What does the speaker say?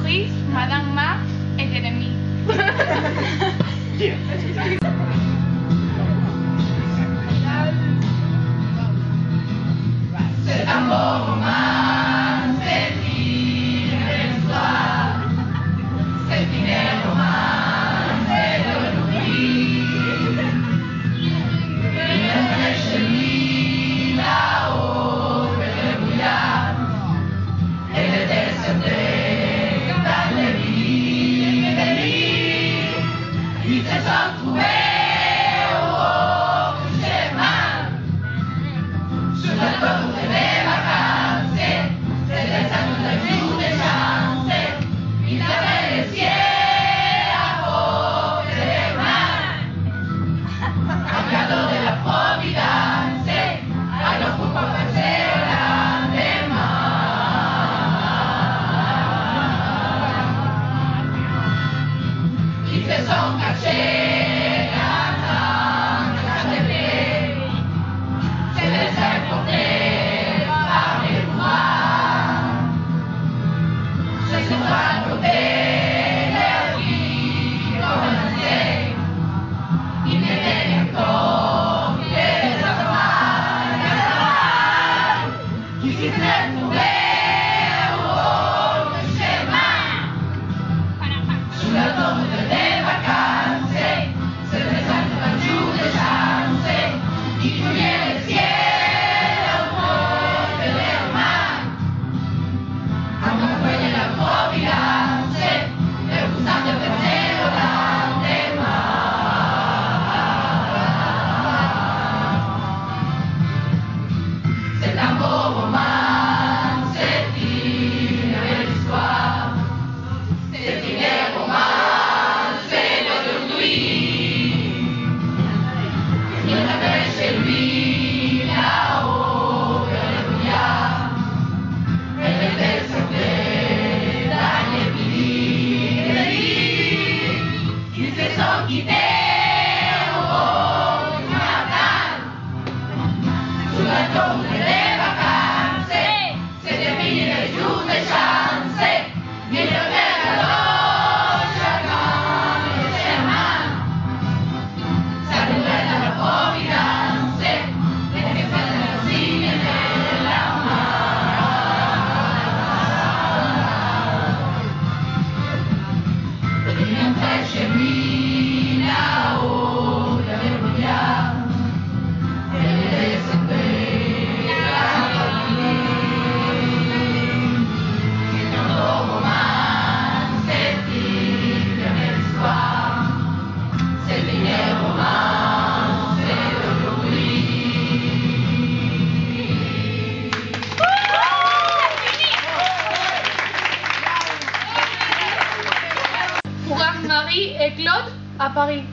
Maurice, Madame Marx et Jérémie. C'est un beau roman, c'est une belle histoire. C'est une belle roman, c'est de l'oubli. Une vraie chemise là-haut, le brouillard. Et le descendait dans les lits. Ils se sont trouvés au haut du chemin. Sur la tour des vacances, c'est descendu le jour des chances. Ils avaient le ciel à portée des mains. Un cadeau de la Providence, alors pourquoi passer au lendemain? Ils se sont cachés dans un champ de blé. Se laissèrent porter par les mois. Se sont racontés leur vie commençait. Ils n'étaient encore que des enfants qui s'y trouvaient au haut du chemin. Sur la tombe des vacances, se descendent un jour de chance. Ils fouillaient le ciel au bout de leurs mains. Encore de la Providence, leur poussant de passer au lendemain. C'est un beau roman, c'est une belle histoire. C'est une belle roman, c'est d'aujourd'hui. Il avait chez lui là-haut vers le brouillard. Elle était sortie dans les lits. Ils se sont quittés au haut du matin. Sous la tombe des vacances, c'était fini le jour des chances. Mais le père alors chacun le chemin. Saluait à la Providence, et que faisait le signe de la main. Il entrait chez lui là-haut dans le brouillard. Elle descendait dans les lits. C'est un beau roman, c'est une belle histoire. C'est une belle roman, c'est d'aujourd'hui. Pour Anne-Marie et Claude à Paris.